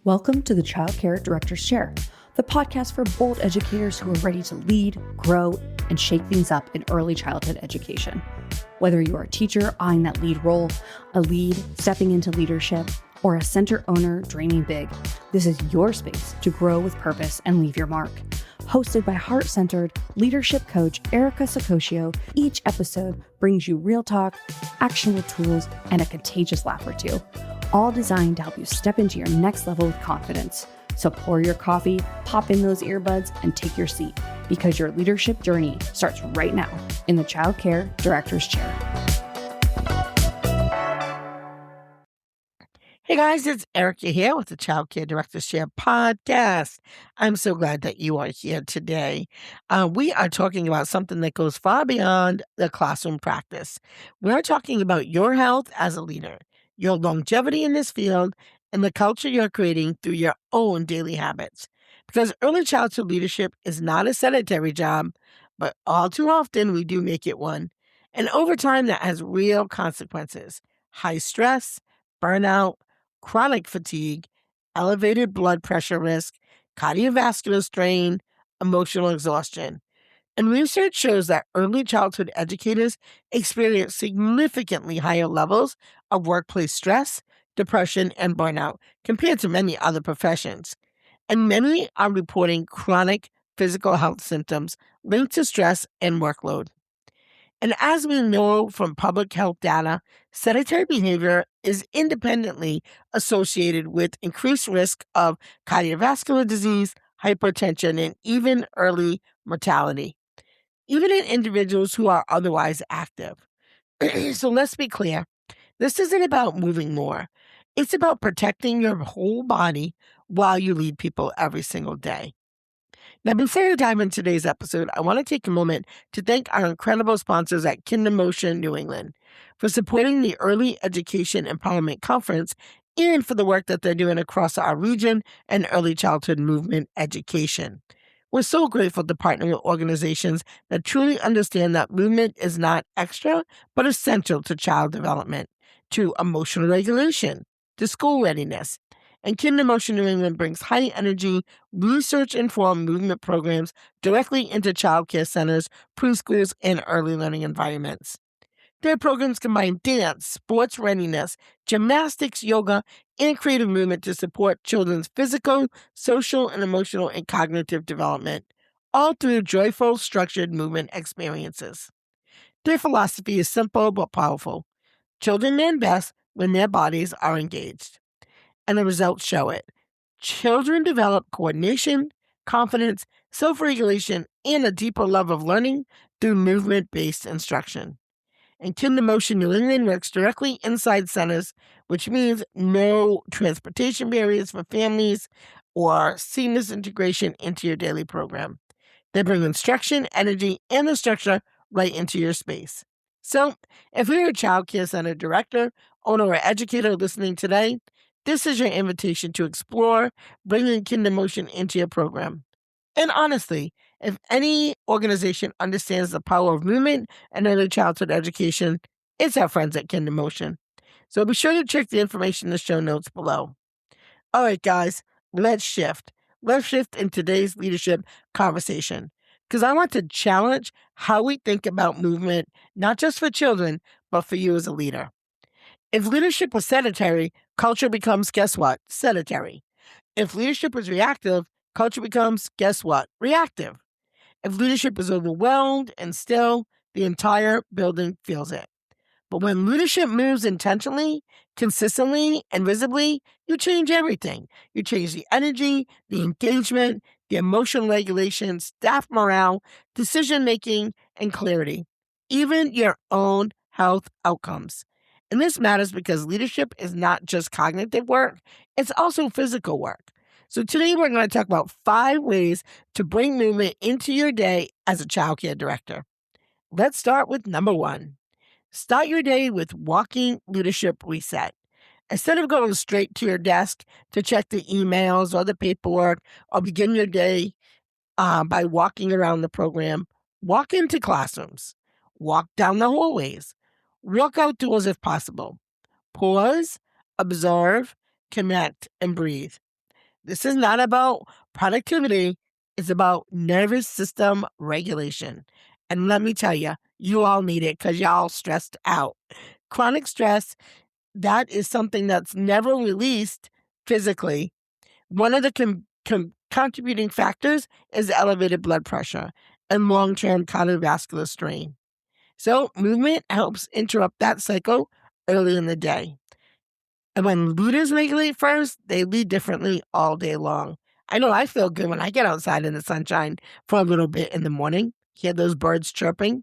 Welcome to the Childcare Director's Chair, the podcast for bold educators who are ready to lead, grow, and shake things up in early childhood education. Whether you're a teacher eyeing that lead role, a lead stepping into leadership, or a center owner dreaming big, this is your space to grow with purpose and leave your mark. Hosted by heart-centered leadership coach Erica Saccoccio, each episode brings you real talk, actionable tools, and a contagious laugh or two, all designed to help you step into your next level with confidence. So pour your coffee, pop in those earbuds, and take your seat, because your leadership journey starts right now in the Childcare Director's Chair. Hey guys, it's Erica here with the Childcare Director's Chair podcast. I'm so glad that you are here today. We are talking about something that goes far beyond the classroom practice. We're talking about your health as a leader, your longevity in this field, and the culture you're creating through your own daily habits. Because early childhood leadership is not a sedentary job, but all too often we do make it one. And over time, that has real consequences: high stress, burnout, chronic fatigue, elevated blood pressure risk, cardiovascular strain, emotional exhaustion. And research shows that early childhood educators experience significantly higher levels of workplace stress, depression, and burnout compared to many other professions. And many are reporting chronic physical health symptoms linked to stress and workload. And as we know from public health data, sedentary behavior is independently associated with increased risk of cardiovascular disease, hypertension, and even early mortality, even in individuals who are otherwise active. So let's be clear. This isn't about moving more. It's about protecting your whole body while you lead people every single day. Now, before we dive into today's episode, I want to take a moment to thank our incredible sponsors at Kindermotion New England for supporting the Early Education Empowerment Conference and for the work that they're doing across our region and early childhood movement education. We're so grateful to partner with organizations that truly understand that movement is not extra, but essential to child development, to emotional regulation, to school readiness. And Kindermotion New England brings high-energy, research-informed movement programs directly into childcare centers, preschools, and early learning environments. Their programs combine dance, sports readiness, gymnastics, yoga, and creative movement to support children's physical, social, and emotional and cognitive development, all through joyful, structured movement experiences. Their philosophy is simple but powerful. Children learn best when their bodies are engaged. And the results show it. Children develop coordination, confidence, self-regulation, and a deeper love of learning through movement-based instruction. And Kindermotion New England works directly inside centers, which means no transportation barriers for families or seamless integration into your daily program. They bring instruction, energy, and the structure right into your space. So, if you're a child care center director, owner, or educator listening today, this is your invitation to explore bringing Kindermotion into your program. And honestly, if any organization understands the power of movement and early childhood education, it's our friends at Kindermotion. So be sure to check the information in the show notes below. All right, guys, let's shift. Let's shift in today's leadership conversation, because I want to challenge how we think about movement, not just for children, but for you as a leader. If leadership was sedentary, culture becomes, guess what? Sedentary. If leadership is reactive, culture becomes, guess what? Reactive. If leadership is overwhelmed and still, the entire building feels it. But when leadership moves intentionally, consistently, and visibly, you change everything. You change the energy, the engagement, the emotional regulation, staff morale, decision-making, and clarity, even your own health outcomes. And this matters because leadership is not just cognitive work, it's also physical work. So today we're going to talk about 5 ways to bring movement into your day as a childcare director. Let's start with number 1. Start your day with walking leadership reset. Instead of going straight to your desk to check the emails or the paperwork or begin your day by walking around the program, walk into classrooms, walk down the hallways, walk outdoors if possible. Pause, observe, connect, and breathe. This is not about productivity. It's about nervous system regulation. And let me tell you, you all need it because y'all stressed out. Chronic stress, that is something that's never released physically. One of the contributing factors is elevated blood pressure and long-term cardiovascular strain. So movement helps interrupt that cycle early in the day. And when leaders regulate first, they lead differently all day long. I know I feel good when I get outside in the sunshine for a little bit in the morning, hear those birds chirping.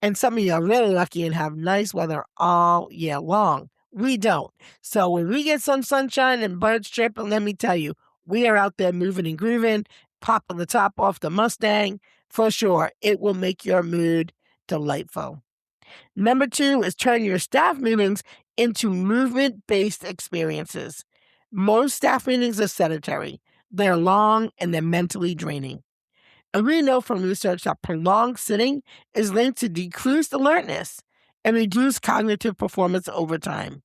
And some of you are really lucky and have nice weather all year long. We don't. So when we get some sunshine and birds chirping, let me tell you, we are out there moving and grooving, popping the top off the Mustang. For sure, it will make your mood delightful. Number 2 is turn your staff meetings into movement-based experiences. Most staff meetings are sedentary. They're long and they're mentally draining. And we know from research that prolonged sitting is linked to decreased alertness and reduced cognitive performance over time.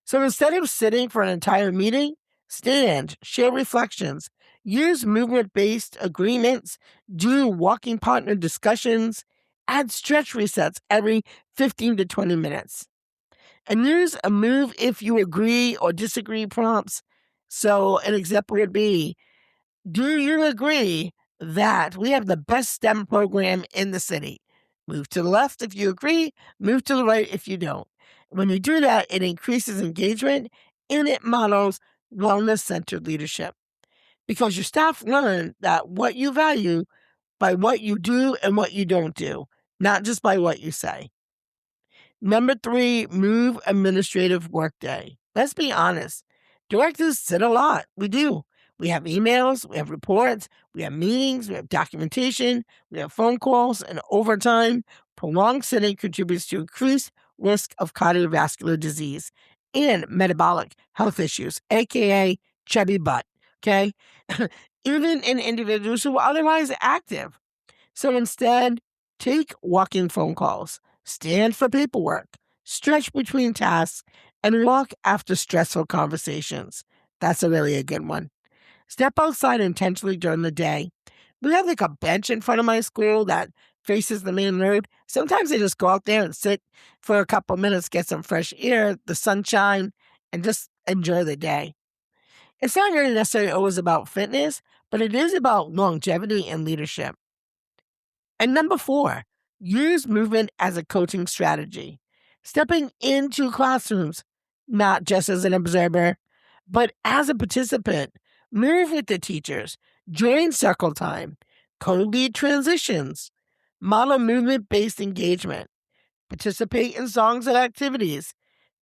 So instead of sitting for an entire meeting, stand, share reflections, use movement-based agreements, do walking partner discussions, add stretch resets every 15 to 20 minutes. And use a move if you agree or disagree prompts. So an example would be, do you agree that we have the best STEM program in the city? Move to the left if you agree, move to the right if you don't. When you do that, it increases engagement and it models wellness-centered leadership. Because your staff learn that what you value by what you do and what you don't do, not just by what you say. Number 3, move administrative workday. Let's be honest. Directors sit a lot. We do. We have emails, we have reports, we have meetings, we have documentation, we have phone calls, and over time, prolonged sitting contributes to increased risk of cardiovascular disease and metabolic health issues, aka chubby butt. Okay? Even in individuals who are otherwise active. So instead, take walking phone calls, stand for paperwork, stretch between tasks, and walk after stressful conversations. That's really a good one. Step outside intentionally during the day. We have like a bench in front of my school that faces the main road. Sometimes I just go out there and sit for a couple minutes, get some fresh air, the sunshine, and just enjoy the day. It's not really necessarily always about fitness, but it is about longevity and leadership. And number 4, use movement as a coaching strategy. Stepping into classrooms, not just as an observer, but as a participant. Move with the teachers, join circle time, co-lead transitions, model movement-based engagement, participate in songs and activities.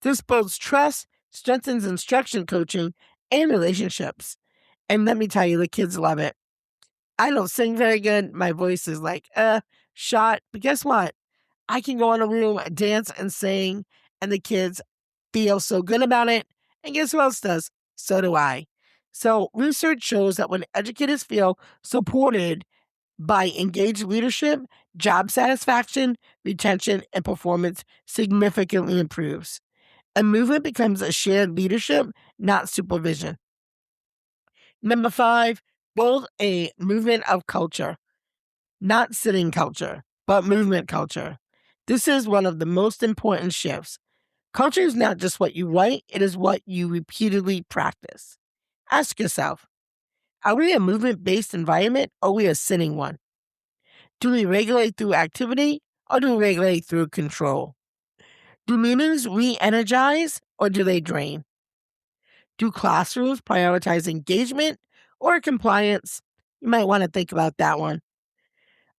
This builds trust, strengthens instruction coaching, and relationships. And let me tell you, the kids love it. I don't sing very good. My voice is like, shot. But guess what? I can go in a room, dance and sing, and the kids feel so good about it. And guess who else does? So do I. So research shows that when educators feel supported by engaged leadership, job satisfaction, retention, and performance significantly improves. And movement becomes a shared leadership, not supervision. Number 5, build a movement of culture, not sitting culture, but movement culture. This is one of the most important shifts. Culture is not just what you write, it is what you repeatedly practice. Ask yourself, are we a movement-based environment or are we a sitting one? Do we regulate through activity or do we regulate through control? Do meetings re-energize or do they drain? Do classrooms prioritize engagement or compliance? You might want to think about that one.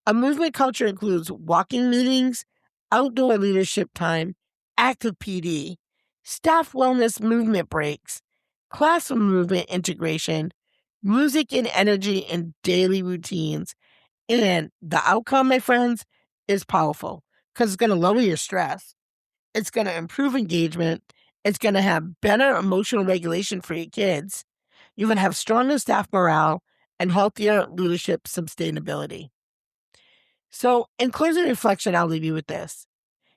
A movement culture includes walking meetings, outdoor leadership time, active PD, staff wellness movement breaks, classroom movement integration, music and energy in daily routines. And the outcome, my friends, is powerful because it's going to lower your stress. It's going to improve engagement. It's going to have better emotional regulation for your kids. You're going to have stronger staff morale and healthier leadership sustainability. So in closing reflection, I'll leave you with this.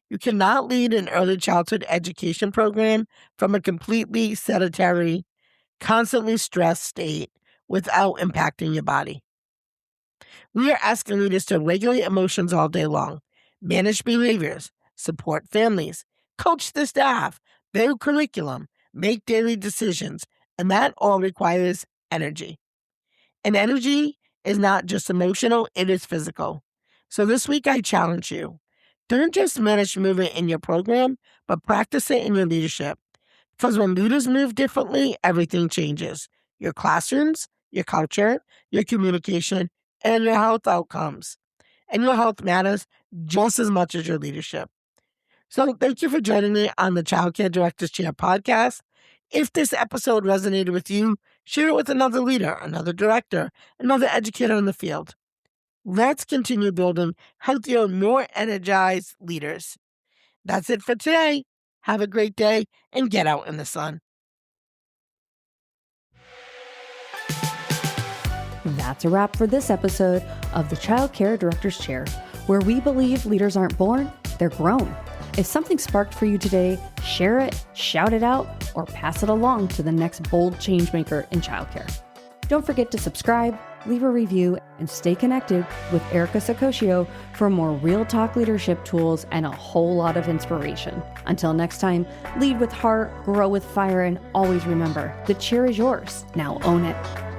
You cannot lead an early childhood education program from a completely sedentary constantly stressed state without impacting your body. We are asking leaders to regulate emotions all day long, manage behaviors, support families, coach the staff, build curriculum, make daily decisions, and that all requires energy. And energy is not just emotional, it is physical. So this week I challenge you. Don't just manage movement in your program, but practice it in your leadership. Because when leaders move differently, everything changes. Your classrooms, your culture, your communication, and your health outcomes. And your health matters just as much as your leadership. So thank you for joining me on the Childcare Director's Chair podcast. If this episode resonated with you, share it with another leader, another director, another educator in the field. Let's continue building healthier, more energized leaders. That's it for today. Have a great day and get out in the sun. That's a wrap for this episode of the Childcare Director's Chair, where we believe leaders aren't born, they're grown. If something sparked for you today, share it, shout it out, or pass it along to the next bold changemaker in childcare. Don't forget to subscribe, leave a review, and stay connected with Erica Saccoccio for more real talk leadership tools and a whole lot of inspiration. Until next time, lead with heart, grow with fire, and always remember, the chair is yours. Now own it.